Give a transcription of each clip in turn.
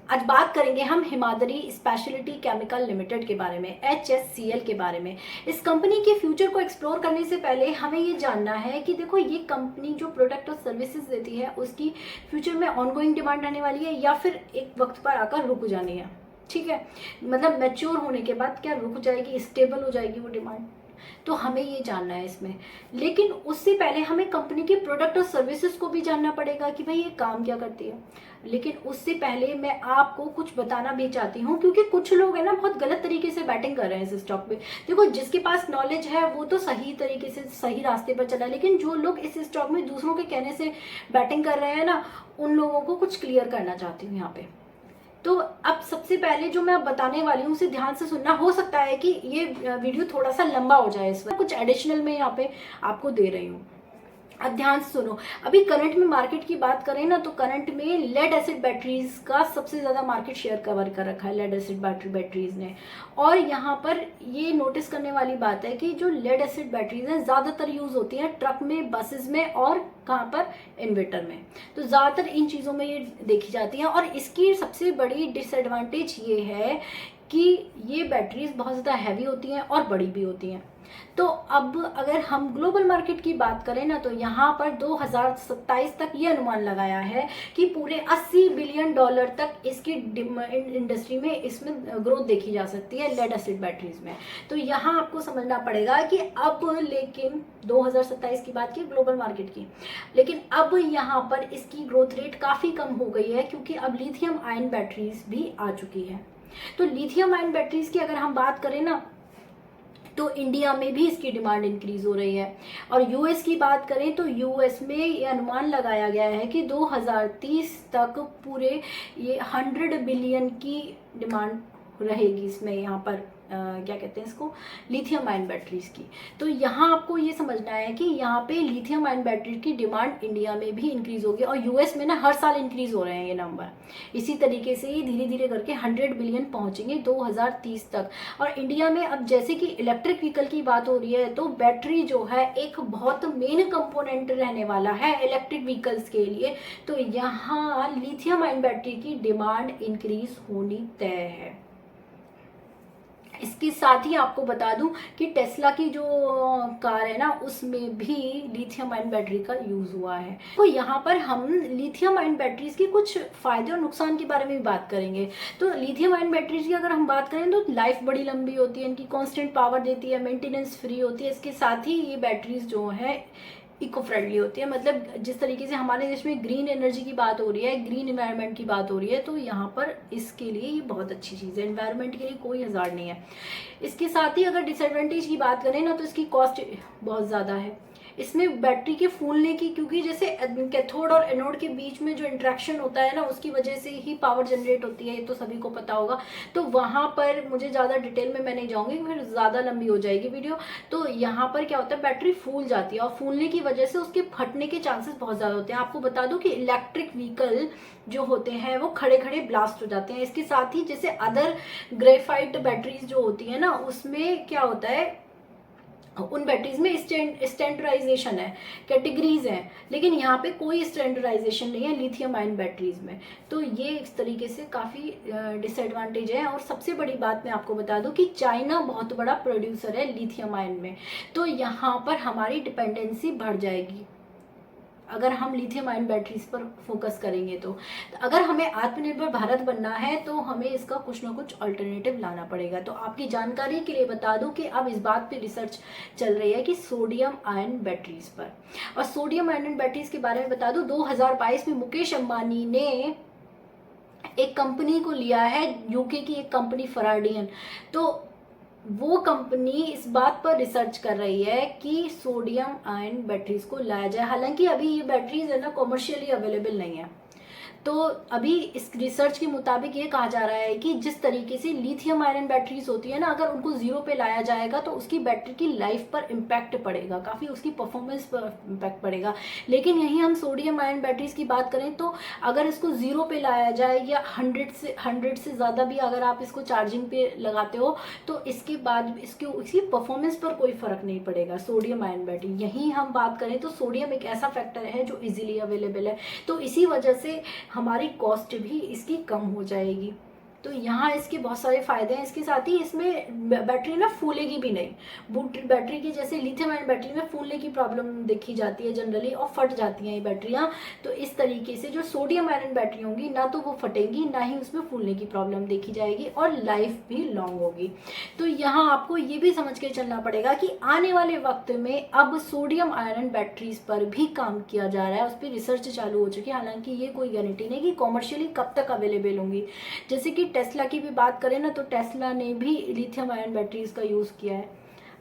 आज बात करेंगे हम हिमाद्री स्पेशलिटी केमिकल लिमिटेड के बारे में, HSCL के बारे में। इस कंपनी के फ्यूचर को एक्सप्लोर करने से पहले हमें ये जानना है कि देखो ये कंपनी जो प्रोडक्ट और सर्विसेज देती है उसकी फ्यूचर में ऑनगोइंग डिमांड रहने वाली है या फिर एक वक्त पर आकर रुक जानी है। ठीक है, मतलब मैच्योर होने के बाद क्या रुक जाएगी, स्टेबल हो जाएगी वो डिमांड, तो हमें ये जानना है इसमें। लेकिन उससे पहले हमें कंपनी के प्रोडक्ट और सर्विसेज को भी जानना पड़ेगा कि भाई ये काम क्या करती है। लेकिन उससे पहले मैं आपको कुछ बताना भी चाहती हूँ, क्योंकि कुछ लोग है ना बहुत गलत तरीके से बैटिंग कर रहे हैं इस स्टॉक पे। देखो जिसके पास नॉलेज है वो तो सही तरीके से सही रास्ते पर चला है, लेकिन जो लोग इस स्टॉक में दूसरों के कहने से बैटिंग कर रहे हैं ना, उन लोगों को कुछ क्लियर करना चाहती हूँ यहाँ पे। तो अब सबसे पहले जो मैं बताने वाली हूँ उसे ध्यान से सुनना। हो सकता है कि ये वीडियो थोड़ा सा लंबा हो जाए, इस वक्त कुछ एडिशनल मैं यहाँ पे आपको दे रही हूँ। अब ध्यान से सुनो। अभी करंट में मार्केट की बात करें ना, तो करंट में लेड एसिड बैटरीज का सबसे ज़्यादा मार्केट शेयर कवर कर रखा है लेड एसिड बैटरीज ने। और यहाँ पर ये नोटिस करने वाली बात है कि जो लेड एसिड बैटरीज हैं ज़्यादातर यूज़ होती हैं ट्रक में, बसेस में और कहाँ पर, इन्वर्टर में। तो ज़्यादातर इन चीज़ों में ये देखी जाती हैं। और इसकी सबसे बड़ी डिसएडवांटेज ये है कि ये बैटरीज बहुत ज़्यादा हैवी होती हैं और बड़ी भी होती हैं। तो अब अगर हम ग्लोबल मार्केट की बात करें ना, तो यहाँ पर 2027 तक ये अनुमान लगाया है कि पूरे $80 बिलियन तक इसकी इंडस्ट्री में इसमें ग्रोथ देखी जा सकती है लेड एसिड बैटरीज में। तो यहाँ आपको समझना पड़ेगा कि अब, लेकिन 2027 की बात की ग्लोबल मार्केट की, लेकिन अब यहाँ पर इसकी ग्रोथ रेट काफ़ी कम हो गई है, क्योंकि अब लिथियम आयन बैटरीज भी आ चुकी है। तो लिथियम आयन बैटरीज की अगर हम बात करें ना, तो इंडिया में भी इसकी डिमांड इंक्रीज हो रही है। और यूएस की बात करें तो यूएस में ये अनुमान लगाया गया है कि 2030 तक पूरे ये 100 बिलियन की डिमांड रहेगी इसमें, यहाँ पर क्या कहते हैं इसको, लिथियम आयन बैटरीज की। तो यहाँ आपको ये समझना है कि यहाँ पे लिथियम आयन बैटरी की डिमांड इंडिया में भी इंक्रीज होगी, और यूएस में ना हर साल इंक्रीज हो रहे हैं ये नंबर। इसी तरीके से ये धीरे धीरे करके 100 बिलियन पहुँचेंगे 2030 तक। और इंडिया में अब जैसे कि इलेक्ट्रिक व्हीकल की बात हो रही है, तो बैटरी जो है एक बहुत मेन कंपोनेंट रहने वाला है इलेक्ट्रिक व्हीकल्स के लिए। तो यहाँ लिथियम आयन बैटरी की डिमांड इंक्रीज होनी तय है। इसके साथ ही आपको बता दूं कि टेस्ला की जो कार है ना, उसमें भी लिथियम आयन बैटरी का यूज़ हुआ है। तो यहाँ पर हम लिथियम आयन बैटरीज के कुछ फ़ायदे और नुकसान के बारे में भी बात करेंगे। तो लिथियम आयन बैटरीज की अगर हम बात करें तो लाइफ बड़ी लंबी होती है, इनकी कॉन्स्टेंट पावर देती है, मेंटेनेंस फ्री होती है। इसके साथ ही ये बैटरीज जो है इको फ्रेंडली होती है। मतलब जिस तरीके से हमारे देश में ग्रीन एनर्जी की बात हो रही है, ग्रीन एनवायरनमेंट की बात हो रही है, तो यहाँ पर इसके लिए ये बहुत अच्छी चीज़ है, एनवायरनमेंट के लिए कोई हज़ार्ड नहीं है। इसके साथ ही अगर डिसएडवांटेज की बात करें ना, तो इसकी कॉस्ट बहुत ज़्यादा है इसमें बैटरी के फूलने की, क्योंकि जैसे कैथोड और एनोड के बीच में जो इंट्रैक्शन होता है ना, उसकी वजह से ही पावर जनरेट होती है, ये तो सभी को पता होगा। तो वहाँ पर मुझे ज़्यादा डिटेल में मैं नहीं जाऊँगी, फिर ज़्यादा लंबी हो जाएगी वीडियो। तो यहाँ पर क्या होता है, बैटरी फूल जाती है और फूलने की वजह से उसके फटने के चांसेस बहुत ज़्यादा होते हैं। आपको बता दूँ कि इलेक्ट्रिक व्हीकल जो होते हैं वो खड़े खड़े ब्लास्ट हो जाते हैं। इसके साथ ही जैसे अदर ग्रेफाइट बैटरीज जो होती है ना, उसमें क्या होता है, उन बैटरीज में स्टैंडर्डाइजेशन है, कैटेगरीज हैं, लेकिन यहाँ पे कोई स्टैंडर्डाइजेशन नहीं है लिथियम आयन बैटरीज में। तो ये इस तरीके से काफ़ी डिसएडवांटेज है। और सबसे बड़ी बात मैं आपको बता दूं कि चाइना बहुत बड़ा प्रोड्यूसर है लिथियम आयन में, तो यहाँ पर हमारी डिपेंडेंसी बढ़ जाएगी अगर हम लिथियम आयन बैटरीज पर फोकस करेंगे। तो अगर हमें आत्मनिर्भर भारत बनना है तो हमें इसका कुछ ना कुछ अल्टरनेटिव लाना पड़ेगा। तो आपकी जानकारी के लिए बता दूं कि अब इस बात पे रिसर्च चल रही है कि सोडियम आयन बैटरीज पर। और सोडियम आयन बैटरीज के बारे में बता दूं, 2022 में मुकेश अंबानी ने एक कंपनी को लिया है, यूके की एक कंपनी फराडियन। तो वो कंपनी इस बात पर रिसर्च कर रही है कि सोडियम आयन बैटरीज को लाया जाए। हालांकि अभी ये बैटरीज है ना कॉमर्शियली अवेलेबल नहीं है। तो अभी इस रिसर्च के मुताबिक ये कहा जा रहा है कि जिस तरीके से लिथियम आयरन बैटरीज होती है ना, अगर उनको जीरो पे लाया जाएगा तो उसकी बैटरी की लाइफ पर इम्पैक्ट पड़ेगा, काफ़ी उसकी परफॉर्मेंस पर इम्पैक्ट पड़ेगा। लेकिन यहीं हम सोडियम आयरन बैटरीज की बात करें तो अगर इसको जीरो पे लाया जाए या 100 से ज़्यादा भी अगर आप इसको चार्जिंग पे लगाते हो तो इसके बाद इसकी परफॉर्मेंस पर कोई फ़र्क नहीं पड़ेगा सोडियम आयरन बैटरी। यहीं हम बात करें तो सोडियम एक ऐसा फैक्टर है जो ईजिली अवेलेबल है। तो इसी वजह से हमारी कॉस्ट भी इसकी कम हो जाएगी। तो यहाँ इसके बहुत सारे फ़ायदे हैं। इसके साथ ही इसमें बैटरी ना फूलेगी भी नहीं। बैटरी की जैसे लिथियम आयन बैटरी में फूलने की प्रॉब्लम देखी जाती है जनरली, और फट जाती हैं ये बैटरियाँ। तो इस तरीके से जो सोडियम आयरन बैटरी होंगी ना तो वो फटेंगी, ना ही उसमें फूलने की प्रॉब्लम देखी जाएगी, और लाइफ भी लॉन्ग होगी। तो यहाँ आपको ये भी समझ के चलना पड़ेगा कि आने वाले वक्त में अब सोडियम आयरन बैटरीज पर भी काम किया जा रहा है, उस पर रिसर्च चालू हो चुकी है। हालांकि ये कोई गारंटी नहीं कि कॉमर्शियली कब तक अवेलेबल होंगी। जैसे कि टेस्ला की भी बात करें ना, तो टेस्ला ने भी लिथियम आयन बैटरीज का यूज़ किया है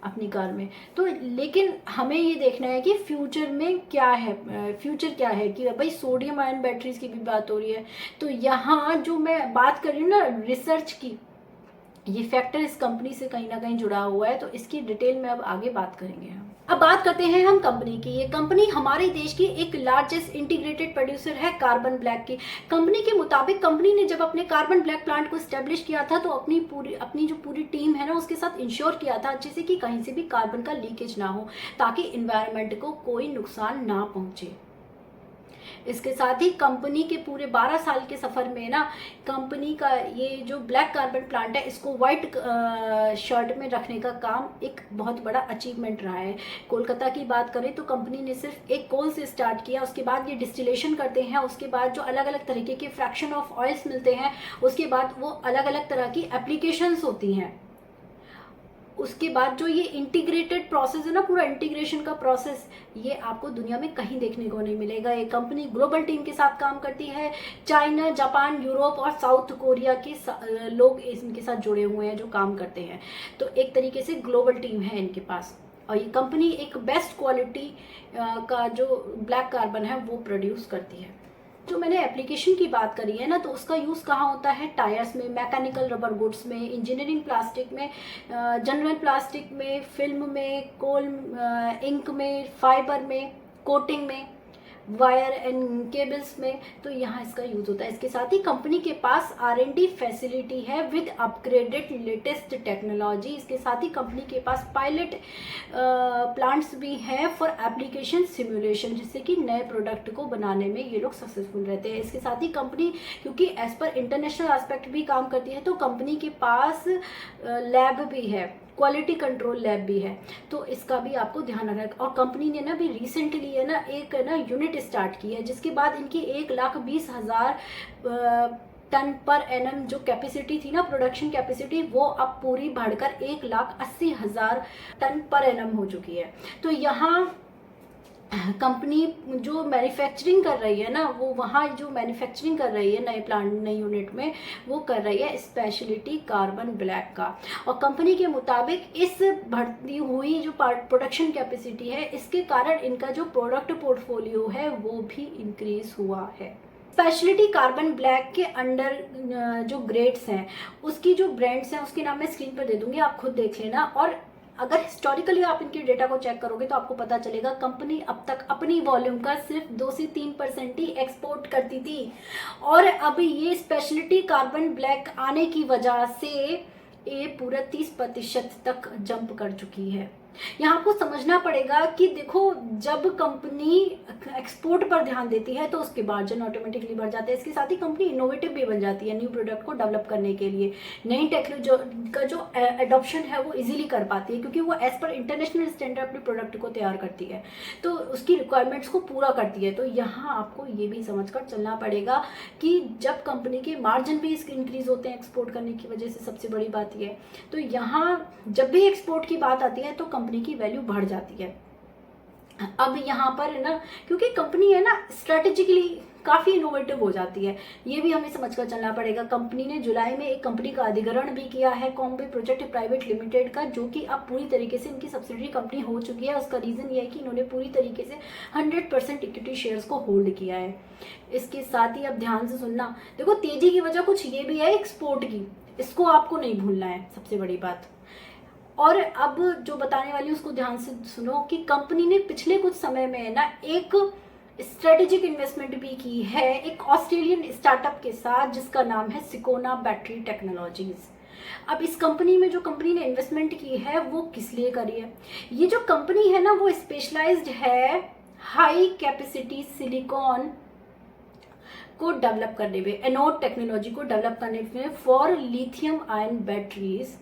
अपनी कार में। तो लेकिन हमें ये देखना है कि फ्यूचर में क्या है, फ्यूचर क्या है, कि भाई सोडियम आयन बैटरीज की भी बात हो रही है। तो यहाँ जो मैं बात कर रही हूँ ना रिसर्च की, ये फैक्टर इस कंपनी से कहीं ना कहीं जुड़ा हुआ है। तो इसकी डिटेल में अब आगे बात करेंगे हम। अब बात करते हैं हम कंपनी की। ये कंपनी हमारे देश की एक लार्जेस्ट इंटीग्रेटेड प्रोड्यूसर है कार्बन ब्लैक की। कंपनी के मुताबिक कंपनी ने जब अपने कार्बन ब्लैक प्लांट को स्टैब्लिश किया था तो अपनी जो पूरी टीम है ना उसके साथ इंश्योर किया था अच्छे से कि कहीं से भी कार्बन का लीकेज ना हो, ताकि इन्वायरमेंट को कोई नुकसान ना पहुंचे। इसके साथ ही कंपनी के पूरे 12 साल के सफ़र में ना कंपनी का ये जो ब्लैक कार्बन प्लांट है इसको वाइट शर्ट में रखने का काम एक बहुत बड़ा अचीवमेंट रहा है। कोलकाता की बात करें तो कंपनी ने सिर्फ एक कोल से स्टार्ट किया, उसके बाद ये डिस्टिलेशन करते हैं, उसके बाद जो अलग अलग तरीके के फ्रैक्शन ऑफ ऑयल्स मिलते हैं, उसके बाद वो अलग अलग तरह की एप्लीकेशंस होती हैं। उसके बाद जो ये इंटीग्रेटेड प्रोसेस है ना, पूरा इंटीग्रेशन का प्रोसेस, ये आपको दुनिया में कहीं देखने को नहीं मिलेगा। ये कंपनी ग्लोबल टीम के साथ काम करती है। चाइना, जापान, यूरोप और साउथ कोरिया के लोग इनके साथ जुड़े हुए हैं जो काम करते हैं। तो एक तरीके से ग्लोबल टीम है इनके पास, और ये कंपनी एक बेस्ट क्वालिटी का जो ब्लैक कार्बन है वो प्रोड्यूस करती है। जो मैंने एप्लीकेशन की बात करी है ना, तो उसका यूज़ कहाँ होता है? टायर्स में, मैकेनिकल रबर गुड्स में, इंजीनियरिंग प्लास्टिक में, जनरल प्लास्टिक में, फिल्म में, कोल इंक में, फाइबर में, कोटिंग में, वायर एंड केबल्स में। तो यहाँ इसका यूज़ होता है। इसके साथ ही कंपनी के पास R&D फैसिलिटी है विद अपग्रेडेड लेटेस्ट टेक्नोलॉजी। इसके साथ ही कंपनी के पास पायलट प्लांट्स भी हैं फॉर एप्लीकेशन सिमुलेशन, जिससे कि नए प्रोडक्ट को बनाने में ये लोग सक्सेसफुल रहते हैं। इसके साथ ही कंपनी क्योंकि एज पर इंटरनेशनल एस्पेक्ट भी काम करती है, तो कंपनी के पास लैब भी है, क्वालिटी कंट्रोल लैब भी है। तो इसका भी आपको ध्यान रखना है। और कंपनी ने ना भी रिसेंटली है ना एक ना यूनिट स्टार्ट की है, जिसके बाद इनकी 1,20,000 टन पर एनम जो कैपेसिटी थी ना, प्रोडक्शन कैपेसिटी, वो अब पूरी बढ़कर 1,80,000 टन पर एनम हो चुकी है। तो यहाँ कंपनी जो मैन्युफैक्चरिंग कर रही है ना, वो वहाँ जो मैन्युफैक्चरिंग कर रही है नए प्लांट, नई यूनिट में, वो कर रही है स्पेशलिटी कार्बन ब्लैक का। और कंपनी के मुताबिक इस बढ़ती हुई जो प्रोडक्शन कैपेसिटी है, इसके कारण इनका जो प्रोडक्ट पोर्टफोलियो है वो भी इंक्रीज हुआ है। स्पेशलिटी कार्बन ब्लैक के अंडर जो ग्रेड्स हैं, उसकी जो ब्रांड्स हैं उसके नाम मैं स्क्रीन पर दे दूंगी, आप खुद देख लेना। और अगर हिस्टोरिकली आप इनके डेटा को चेक करोगे तो आपको पता चलेगा कंपनी अब तक अपनी वॉल्यूम का सिर्फ 2 से 3% ही एक्सपोर्ट करती थी, और अब ये स्पेशलिटी कार्बन ब्लैक आने की वजह से ये पूरा 30% तक जंप कर चुकी है। यहाँ आपको समझना पड़ेगा कि देखो, जब कंपनी एक्सपोर्ट पर ध्यान देती है तो उसके मार्जिन ऑटोमेटिकली बढ़ जाते हैं। इसके साथ ही कंपनी इनोवेटिव भी बन जाती है न्यू प्रोडक्ट को डेवलप करने के लिए। नई टेक्नोलॉजी का जो एडॉप्शन है वो इजीली कर पाती है, क्योंकि वो एज पर इंटरनेशनल स्टैंडर्ड अपने प्रोडक्ट को तैयार करती है, तो उसकी रिक्वायरमेंट्स को पूरा करती है। तो यहाँ आपको ये भी समझ कर चलना पड़ेगा कि जब कंपनी के मार्जिन भी इंक्रीज होते हैं एक्सपोर्ट करने की वजह से, सबसे बड़ी बात ये है। तो यहाँ जब भी एक्सपोर्ट की बात आती है तो कंपनी की वैल्यू बढ़ जाती है। अब यहाँ पर है ना, क्योंकि कंपनी है ना स्ट्रेटेजिकली काफ़ी इनोवेटिव हो जाती है, ये भी हमें समझकर चलना पड़ेगा। कंपनी ने जुलाई में एक कंपनी का अधिग्रहण भी किया है, कॉम्बे प्रोजेक्ट प्राइवेट लिमिटेड का, जो कि अब पूरी तरीके से इनकी सब्सिडरी कंपनी हो चुकी है। उसका रीज़न ये है कि इन्होंने पूरी तरीके से 100% इक्विटी शेयर्स को होल्ड किया है। इसके साथ ही अब ध्यान से सुनना, देखो तेजी की वजह कुछ ये भी है एक्सपोर्ट की, इसको आपको नहीं भूलना है, सबसे बड़ी बात। और अब जो बताने वाली उसको ध्यान से सुनो कि कंपनी ने पिछले कुछ समय में ना एक स्ट्रेटेजिक इन्वेस्टमेंट भी की है एक ऑस्ट्रेलियन स्टार्टअप के साथ, जिसका नाम है सिकोना बैटरी टेक्नोलॉजीज। अब इस कंपनी में जो कंपनी ने इन्वेस्टमेंट की है वो किस लिए करी है? ये जो कंपनी है ना वो स्पेशलाइज्ड है हाई कैपेसिटी सिलिकॉन को डेवलप करने में, एनोड टेक्नोलॉजी को डेवलप करने में फॉर लिथियम आयन बैटरीज,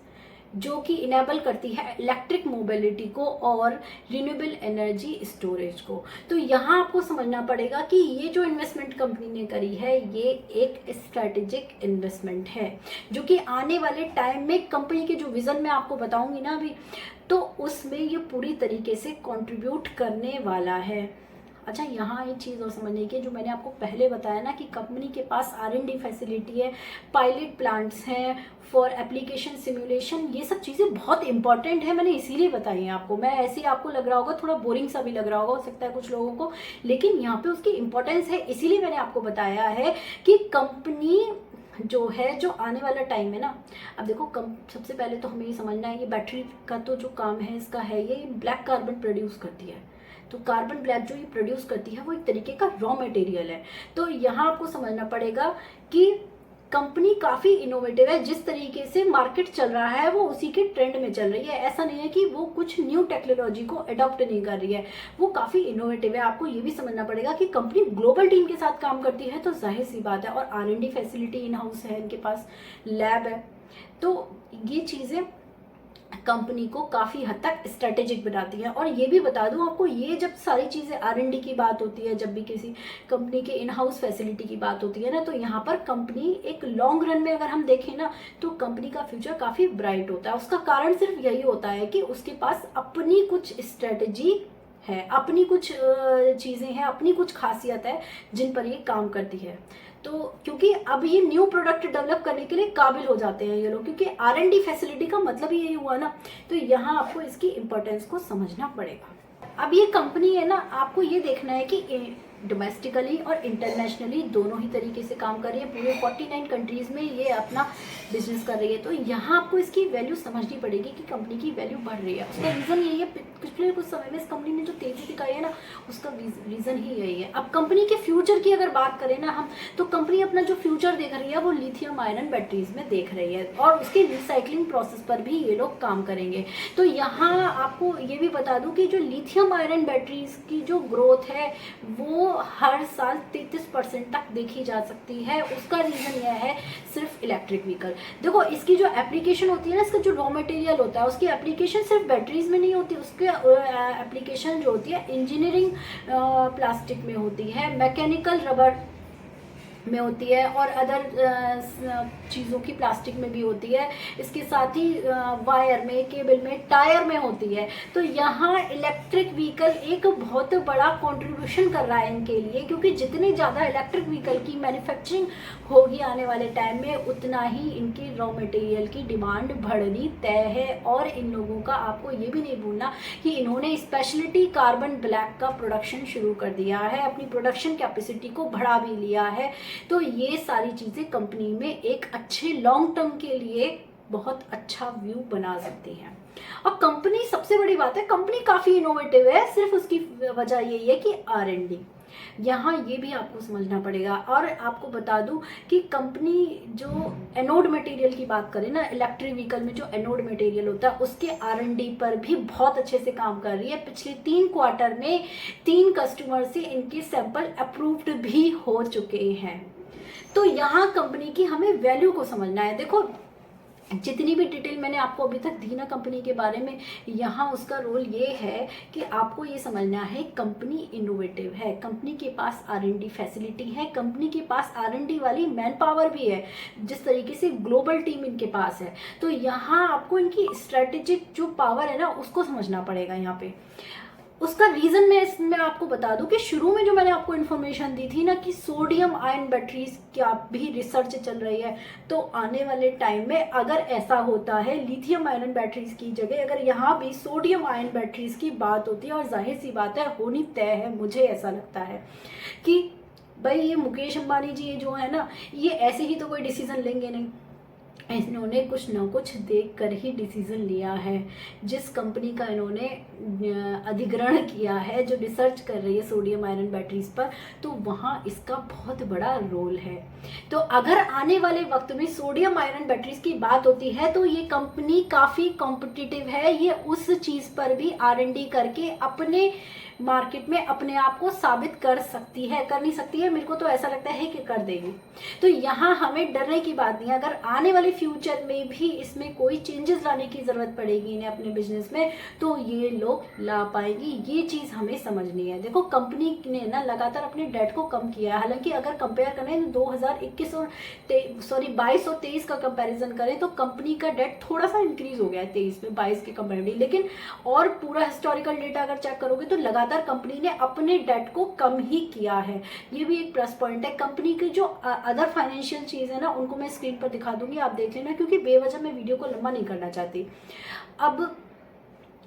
जो कि इनेबल करती है इलेक्ट्रिक मोबिलिटी को और रिन्यूएबल एनर्जी स्टोरेज को। तो यहाँ आपको समझना पड़ेगा कि ये जो इन्वेस्टमेंट कंपनी ने करी है ये एक स्ट्रैटेजिक इन्वेस्टमेंट है, जो कि आने वाले टाइम में कंपनी के जो विज़न मैं आपको बताऊंगी ना अभी, तो उसमें ये पूरी तरीके से कंट्रीब्यूट करने वाला है। अच्छा, यहाँ एक चीज़ और समझने की, जो मैंने आपको पहले बताया ना कि कंपनी के पास R&D फैसिलिटी है, पायलट प्लांट्स हैं फॉर एप्लीकेशन सिमुलेशन, ये सब चीज़ें बहुत इंपॉर्टेंट है, मैंने इसीलिए बताई हैं आपको। मैं ऐसे ही आपको लग रहा होगा, थोड़ा बोरिंग सा भी लग रहा होगा हो सकता है कुछ लोगों को, लेकिन यहाँ पे उसकी इंपॉर्टेंस है, इसीलिए मैंने आपको बताया है कि कंपनी जो है, जो आने वाला टाइम है ना, अब देखो सबसे पहले तो हमें ये समझना है, ये बैटरी का तो जो काम है इसका है, ये ब्लैक कार्बन प्रोड्यूस करती है। तो कार्बन ब्लैक जो ये प्रोड्यूस करती है वो एक तरीके का रॉ मटेरियल है। तो यहाँ आपको समझना पड़ेगा कि कंपनी काफ़ी इनोवेटिव है, जिस तरीके से मार्केट चल रहा है वो उसी के ट्रेंड में चल रही है। ऐसा नहीं है कि वो कुछ न्यू टेक्नोलॉजी को अडॉप्ट नहीं कर रही है, वो काफ़ी इनोवेटिव है। आपको ये भी समझना पड़ेगा कि कंपनी ग्लोबल टीम के साथ काम करती है, तो जाहिर सी बात है, और R&D फैसिलिटी इन हाउस है, इनके पास लैब है, तो ये चीज़ें कंपनी को काफ़ी हद तक स्ट्रेटेजिक बनाती है। और ये भी बता दूं आपको, ये जब सारी चीज़ें R&D की बात होती है, जब भी किसी कंपनी के इन हाउस फैसिलिटी की बात होती है ना, तो यहाँ पर कंपनी एक लॉन्ग रन में अगर हम देखें ना, तो कंपनी का फ्यूचर काफ़ी ब्राइट होता है। उसका कारण सिर्फ यही होता है कि उसके पास अपनी कुछ स्ट्रेटजी है, अपनी कुछ चीज़ें हैं, अपनी कुछ खासियत है जिन पर ये काम करती है। तो क्योंकि अब ये न्यू प्रोडक्ट डेवलप करने के लिए काबिल हो जाते हैं ये लोग, क्योंकि R&D फैसिलिटी का मतलब ही यही हुआ ना, तो यहाँ आपको इसकी इम्पोर्टेंस को समझना पड़ेगा। अब ये कंपनी है ना, आपको ये देखना है कि डोमेस्टिकली और इंटरनेशनली दोनों ही तरीके से काम कर रही है, पूरे 49 कंट्रीज़ में ये अपना बिजनेस कर रही है। तो यहाँ आपको इसकी वैल्यू समझनी पड़ेगी कि कंपनी की वैल्यू बढ़ रही है। उसका रीज़न यही है, पिछले कुछ समय में इस कंपनी ने जो तेज़ी दिखाई है ना, उसका रीज़न ही यही है। अब कंपनी के फ्यूचर की अगर बात करें ना हम, तो कंपनी अपना जो फ्यूचर देख रही है वो लिथियम आयरन बैटरीज में देख रही है, और उसके रिसाइकलिंग प्रोसेस पर भी ये लोग काम करेंगे। तो यहाँ आपको ये भी बता दूँ कि जो लिथियम आयरन बैटरीज की जो ग्रोथ है वो हर साल 33% तक देखी जा सकती है। उसका रीज़न यह है सिर्फ इलेक्ट्रिक व्हीकल। देखो, इसकी जो एप्लीकेशन होती है ना, इसका जो रॉ मटेरियल होता है, उसकी एप्लीकेशन सिर्फ बैटरीज में नहीं होती, उसके एप्लीकेशन जो होती है इंजीनियरिंग प्लास्टिक में होती है, मैकेनिकल रबर में होती है, और अदर चीज़ों की प्लास्टिक में भी होती है। इसके साथ ही वायर में, केबल में, टायर में होती है। तो यहाँ इलेक्ट्रिक व्हीकल एक बहुत बड़ा कंट्रीब्यूशन कर रहा है इनके लिए, क्योंकि जितनी ज़्यादा इलेक्ट्रिक व्हीकल की मैन्युफैक्चरिंग होगी आने वाले टाइम में, उतना ही इनकी रॉ मटेरियल की डिमांड बढ़नी तय है। और इन लोगों का आपको ये भी नहीं भूलना कि इन्होंने स्पेशलिटी कार्बन ब्लैक का प्रोडक्शन शुरू कर दिया है, अपनी प्रोडक्शन कैपेसिटी को बढ़ा भी लिया है। तो ये सारी चीज़ें कंपनी में एक अच्छे लॉन्ग टर्म के लिए बहुत अच्छा व्यू बना सकती हैं। और कंपनी, सबसे बड़ी बात है, कंपनी काफ़ी इनोवेटिव है, सिर्फ उसकी वजह यही है कि R&D, यहाँ ये भी आपको समझना पड़ेगा। और आपको बता दूं कि कंपनी जो एनोड मटेरियल की बात करें ना, इलेक्ट्रिक व्हीकल में जो एनोड मटेरियल होता है उसके R&D पर भी बहुत अच्छे से काम कर रही है। पिछले 3 क्वार्टर में 3 कस्टमर से इनके सैंपल अप्रूव्ड भी हो चुके हैं। तो यहाँ कंपनी की हमें वैल्यू को समझना है। देखो, जितनी भी डिटेल मैंने आपको अभी तक दी ना कंपनी के बारे में, यहाँ उसका रोल ये है कि आपको ये समझना है कंपनी इनोवेटिव है, कंपनी के पास R&D फैसिलिटी है, कंपनी के पास R&D वाली मैन पावर भी है, जिस तरीके से ग्लोबल टीम इनके पास है। तो यहाँ आपको इनकी स्ट्रेटेजिक जो पावर है ना, उसको समझना पड़ेगा यहाँ पे। उसका रीज़न मैं इसमें आपको बता दूं कि शुरू में जो मैंने आपको इन्फॉर्मेशन दी थी ना कि सोडियम आयन बैटरीज क्या भी रिसर्च चल रही है, तो आने वाले टाइम में अगर ऐसा होता है, लिथियम आयन बैटरीज की जगह अगर यहाँ भी सोडियम आयन बैटरीज की बात होती है, और जाहिर सी बात है होनी तय है, मुझे ऐसा लगता है कि भाई ये मुकेश अंबानी जी जो है ना, ये ऐसे ही तो कोई डिसीजन लेंगे नहीं, इन्होंने कुछ ना कुछ देख कर ही डिसीज़न लिया है। जिस कंपनी का इन्होंने अधिग्रहण किया है, जो रिसर्च कर रही है सोडियम आयरन बैटरीज पर, तो वहाँ इसका बहुत बड़ा रोल है। तो अगर आने वाले वक्त में सोडियम आयरन बैटरीज की बात होती है, तो ये कंपनी काफ़ी कॉम्पिटिटिव है, ये उस चीज़ पर भी R&D करके अपने मार्केट में अपने आप को साबित कर सकती है, कर नहीं सकती है, मेरे को तो ऐसा लगता है कि कर देगी। तो यहाँ हमें डरने की बात नहीं है। अगर आने वाले फ्यूचर में भी इसमें कोई चेंजेस लाने की ज़रूरत पड़ेगी इन्हें अपने बिजनेस में, तो ये लोग ला पाएंगी। ये चीज़ हमें समझनी है। देखो कंपनी ने ना लगातार अपने डेट को कम किया है। हालांकि अगर कंपेयर करें तो 2021 और 22 और 23 का कंपैरिजन करें तो कंपनी का डेट थोड़ा सा इंक्रीज हो गया है 23 में 22 के कंपेरेटिवली, लेकिन और पूरा हिस्टोरिकल डेटा अगर चेक करोगे तो लगातार कंपनी ने अपने डेट को कम ही किया है। ये भी एक प्लस पॉइंट है। कंपनी की जो अदर फाइनेंशियल चीज़ है ना, उनको मैं स्क्रीन पर दिखा दूंगी, आप देख लेना, क्योंकि बेवजह मैं वीडियो को लंबा नहीं करना चाहती। अब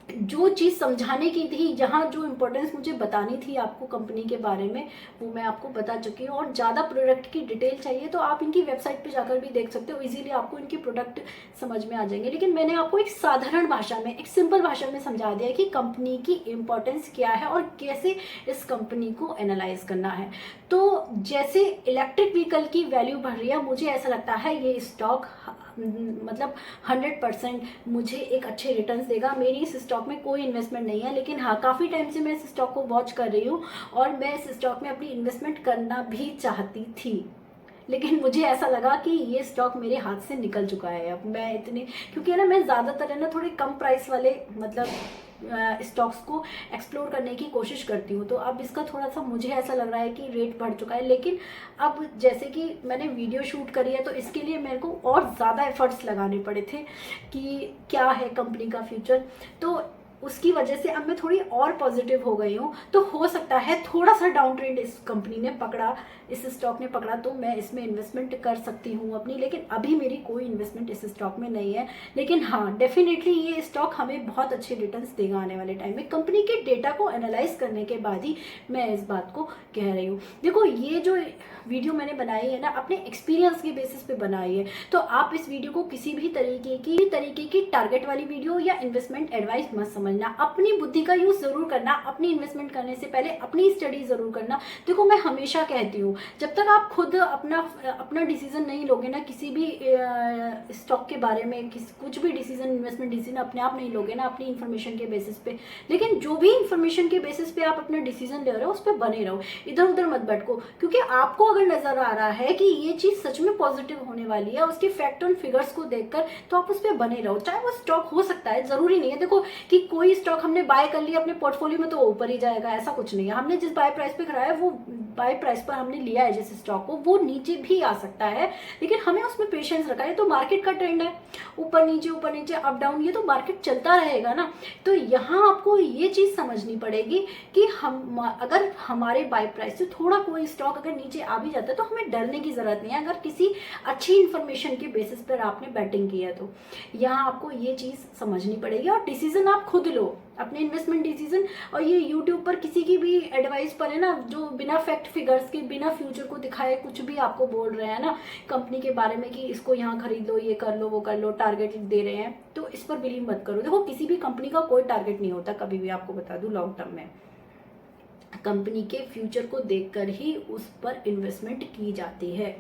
जो चीज़ समझाने की थी, जहाँ जो इम्पोर्टेंस मुझे बतानी थी आपको कंपनी के बारे में, वो मैं आपको बता चुकी हूँ। और ज़्यादा प्रोडक्ट की डिटेल चाहिए तो आप इनकी वेबसाइट पे जाकर भी देख सकते हो, इजीली आपको इनके प्रोडक्ट समझ में आ जाएंगे। लेकिन मैंने आपको एक साधारण भाषा में, एक सिंपल भाषा में समझा दिया कि कंपनी की इम्पोर्टेंस क्या है और कैसे इस कंपनी को एनालाइज करना है। तो जैसे इलेक्ट्रिक व्हीकल की वैल्यू बढ़ रही है, मुझे ऐसा लगता है ये स्टॉक मतलब 100% मुझे एक अच्छे रिटर्न्स देगा। मेरी इस स्टॉक में कोई इन्वेस्टमेंट नहीं है, लेकिन हाँ काफ़ी टाइम से मैं इस स्टॉक को वॉच कर रही हूँ और मैं इस स्टॉक में अपनी इन्वेस्टमेंट करना भी चाहती थी, लेकिन मुझे ऐसा लगा कि ये स्टॉक मेरे हाथ से निकल चुका है। अब मैं इतने, क्योंकि है ना मैं ज़्यादातर है ना थोड़े कम प्राइस वाले मतलब स्टॉक्स को एक्सप्लोर करने की कोशिश करती हूँ। तो अब इसका थोड़ा सा मुझे ऐसा लग रहा है कि रेट बढ़ चुका है, लेकिन अब जैसे कि मैंने वीडियो शूट करी है तो इसके लिए मेरे को और ज़्यादा एफर्ट्स लगाने पड़े थे कि क्या है कंपनी का फ्यूचर। तो उसकी वजह से अब मैं थोड़ी और पॉजिटिव हो गई हूँ। तो हो सकता है थोड़ा सा डाउन ट्रेंड इस कंपनी ने पकड़ा, इस स्टॉक ने पकड़ा, तो मैं इसमें इन्वेस्टमेंट कर सकती हूँ अपनी, लेकिन अभी मेरी कोई इन्वेस्टमेंट इस स्टॉक में नहीं है। लेकिन हाँ डेफिनेटली ये स्टॉक हमें बहुत अच्छे रिटर्न्स देगा आने वाले टाइम में। कंपनी के डेटा को एनालाइज करने के बाद ही मैं इस बात को कह रही हूँ। देखो ये जो वीडियो मैंने बनाई है ना, अपने एक्सपीरियंस के बेसिस पे बनाई है, तो आप इस वीडियो को किसी भी तरीके की टारगेट वाली वीडियो या इन्वेस्टमेंट एडवाइस मत समझना। अपनी बुद्धि का यूज जरूर करना, अपनी इन्वेस्टमेंट करने से पहले अपनी स्टडी जरूर करना। देखो मैं हमेशा कहती हूँ, जब तक आप खुद अपना डिसीजन नहीं लोगे ना किसी भी स्टॉक के बारे में, कुछ भी डिसीजन, इन्वेस्टमेंट डिसीजन अपने आप नहीं लोगे ना अपनी इन्फॉर्मेशन के बेसिस पे, लेकिन जो भी इन्फॉर्मेशन के बेसिस पे आप अपना डिसीजन ले रहे हो उस पर बने रहो, इधर उधर मत भटको। क्योंकि आपको अगर नजर आ रहा है कि ये चीज सच में पॉजिटिव होने वाली है उसके फैक्ट एंड फिगर्स को देखकर, तो आप उस पर बने रहो। चाहे वो स्टॉक हो सकता है, जरूरी नहीं है देखो कि कोई स्टॉक हमने बाय कर लिया अपने पोर्टफोलियो में तो ऊपर ही जाएगा, ऐसा कुछ नहीं है। हमने जिस बाय प्राइस पे कराया वो बाय प्राइस पर हमने लिया है जिस स्टॉक को, वो नीचे भी आ सकता है, लेकिन हमें उसमें पेशेंस रखा है। तो मार्केट का ट्रेंड है, ऊपर नीचे अप डाउन, ये तो मार्केट चलता रहेगा ना। तो यहाँ आपको ये चीज समझनी पड़ेगी कि हम अगर हमारे बाय प्राइस से थोड़ा कोई स्टॉक अगर नीचे आ भी जाता है तो हमें डरने की जरूरत नहीं है, अगर किसी अच्छी इंफॉर्मेशन के बेसिस पर आपने बैटिंग की है तो। यहाँ आपको ये चीज समझनी पड़ेगी और डिसीजन आप खुद लो, अपने इन्वेस्टमेंट डिसीजन। और ये यूट्यूब पर किसी की भी एडवाइस पर है ना, जो बिना फैक्ट फिगर्स के, बिना फ्यूचर को दिखाए कुछ भी आपको बोल रहे हैं ना कंपनी के बारे में कि इसको यहाँ खरीद लो, ये कर लो, वो कर लो, टारगेट दे रहे हैं, तो इस पर बिलीव मत करो। देखो किसी भी कंपनी का कोई टारगेट नहीं होता कभी भी, आपको बता दूं। लॉन्ग टर्म में कंपनी के फ्यूचर को देखकर ही उस पर इन्वेस्टमेंट की जाती है।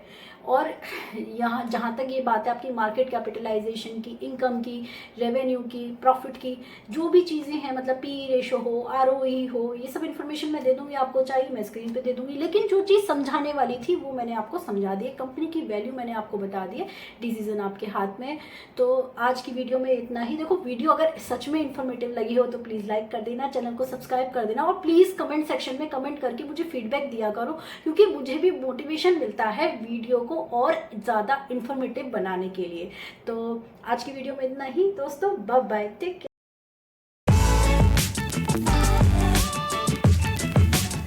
और यहाँ जहाँ तक ये बात है आपकी मार्केट कैपिटलाइजेशन की, इनकम की, रेवेन्यू की, प्रॉफिट की, जो भी चीज़ें हैं, मतलब पी रेशो हो, ROE हो, ये सब इन्फॉर्मेशन मैं दे दूंगी, आपको चाहिए मैं स्क्रीन पे दे दूंगी। लेकिन जो चीज़ समझाने वाली थी वो मैंने आपको समझा दी है, कंपनी की वैल्यू मैंने आपको बता दी है, डिसीजन आपके हाथ में। तो आज की वीडियो में इतना ही। देखो वीडियो अगर सच में इन्फॉर्मेटिव लगी हो तो प्लीज़ लाइक कर देना, चैनल को सब्सक्राइब कर देना, और प्लीज़ कमेंट सेक्शन में कमेंट करके मुझे फीडबैक दिया करो, क्योंकि मुझे भी मोटिवेशन मिलता है वीडियो को और ज़्यादा इन्फॉर्मेटिव बनाने के लिए। तो आज की वीडियो में इतना ही दोस्तों, बाय बाय, टेक केयर।